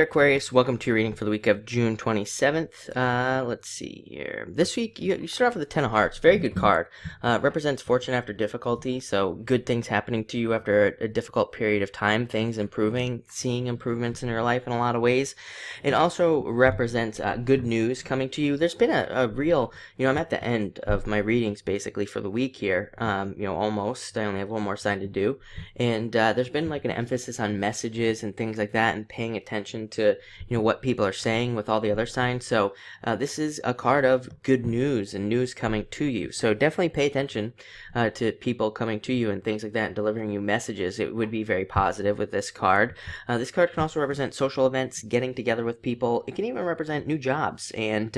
Aquarius, welcome to your reading for the week of June 27th. Let's see here. This week, you start off with the Ten of Hearts. Very good card. Represents fortune after difficulty, so good things happening to you after a difficult period of time, things improving, seeing improvements in your life in a lot of ways. It also represents good news coming to you. There's been a real, I'm at the end of my readings basically for the week here, almost. I only have one more sign to do. And there's been like an emphasis on messages and things like that and paying attention to what people are saying with all the other signs. So this is a card of good news and news coming to you, so definitely pay attention to people coming to you and things like that and delivering you messages. It would be very positive with this card. This card can also represent social events, getting together with people. It can even represent new jobs and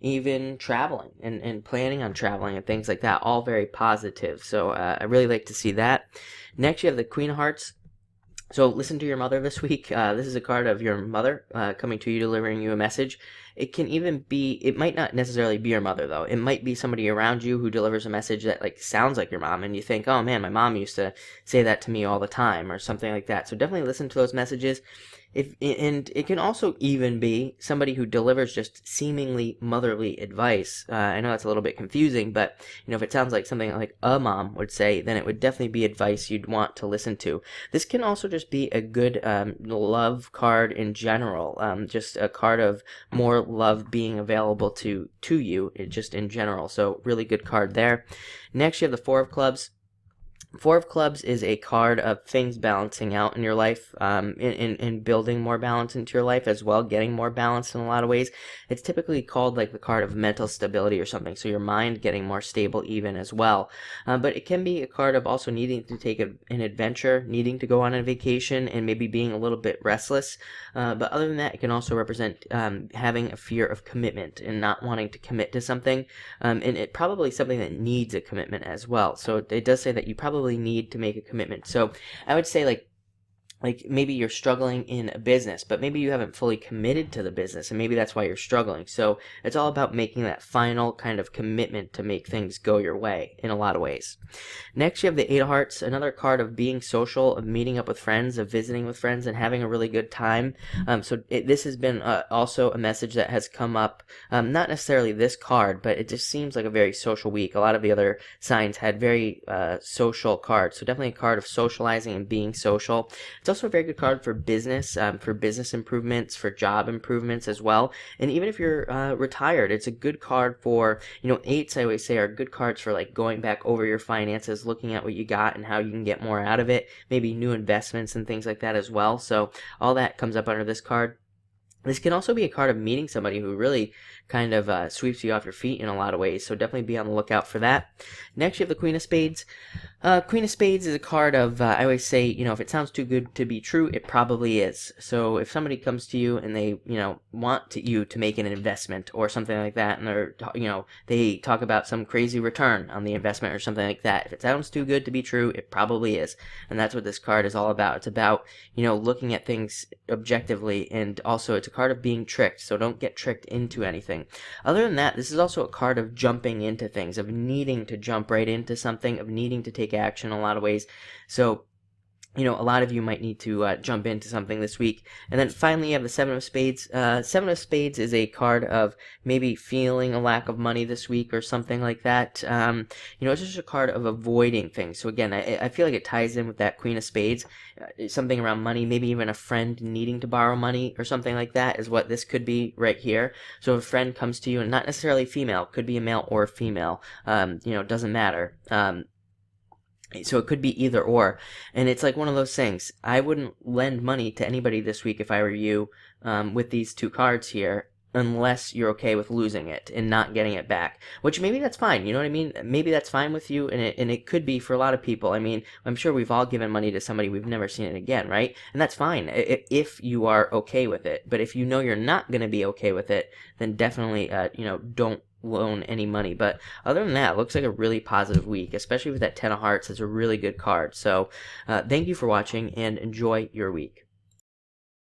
even traveling and planning on traveling and things like that. All very positive, so I really like to see that. Next, you have the Queen of Hearts. So listen to your mother this week. This is a card of your mother coming to you, delivering you a message. It can even be, it might not necessarily be your mother though. It might be somebody around you who delivers a message that like sounds like your mom, and you think, oh man, my mom used to say that to me all the time, or something like that. So definitely listen to those messages. And it can also even be somebody who delivers just seemingly motherly advice. I know that's a little bit confusing, but if it sounds like something like a mom would say, then it would definitely be advice you'd want to listen to. This can also just be a good love card in general, just a card of more love being available to you, just in general. So really good card there. Next, you have the Four of Clubs. Four of Clubs is a card of things balancing out in your life, in building more balance into your life as well, getting more balance in a lot of ways. It's typically called like the card of mental stability or something, so your mind getting more stable even as well. But it can be a card of also needing to take an adventure, needing to go on a vacation, and maybe being a little bit restless. But other than that, it can also represent having a fear of commitment and not wanting to commit to something, and it probably something that needs a commitment as well. So it does say that you probably need to make a commitment. So I would say like maybe you're struggling in a business, but maybe you haven't fully committed to the business, and maybe that's why you're struggling. So it's all about making that final kind of commitment to make things go your way in a lot of ways. Next, you have the Eight of Hearts, another card of being social, of meeting up with friends, of visiting with friends, and having a really good time. This has been also a message that has come up, not necessarily this card, but it just seems like a very social week. A lot of the other signs had very social cards, so definitely a card of socializing and being social. It's also a very good card for business improvements, for job improvements as well. And even if you're retired, it's a good card for, eights I always say are good cards for like going back over your finances, looking at what you got and how you can get more out of it, maybe new investments and things like that as well. So all that comes up under this card. This can also be a card of meeting somebody who really kind of sweeps you off your feet in a lot of ways, so definitely be on the lookout for that. Next, you have the Queen of Spades. Queen of Spades is a card of, I always say, if it sounds too good to be true, it probably is. So if somebody comes to you and they, want you to make an investment or something like that, and they're, they talk about some crazy return on the investment or something like that, if it sounds too good to be true, it probably is. And that's what this card is all about. It's about, looking at things objectively, and also it's a card of being tricked, so don't get tricked into anything. Other than that, this is also a card of jumping into things, of needing to jump right into something, of needing to take action in a lot of ways. So a lot of you might need to jump into something this week. And then finally, you have the Seven of Spades. Seven of Spades is a card of maybe feeling a lack of money this week or something like that. It's just a card of avoiding things. So again, I feel like it ties in with that Queen of Spades. Something around money, maybe even a friend needing to borrow money or something like that is what this could be right here. So if a friend comes to you, and not necessarily female, could be a male or a female, doesn't matter. So it could be either or, and it's like one of those things. I wouldn't lend money to anybody this week if I were you, with these two cards here, unless you're okay with losing it and not getting it back, which maybe that's fine. You know what I mean? Maybe that's fine with you, and it could be for a lot of people. I mean, I'm sure we've all given money to somebody we've never seen it again, right? And that's fine if you are okay with it. But if you know you're not going to be okay with it, then definitely, don't loan any money. But other than that, it looks like a really positive week, especially with that Ten of Hearts. It's a really good card. So thank you for watching, and enjoy your week.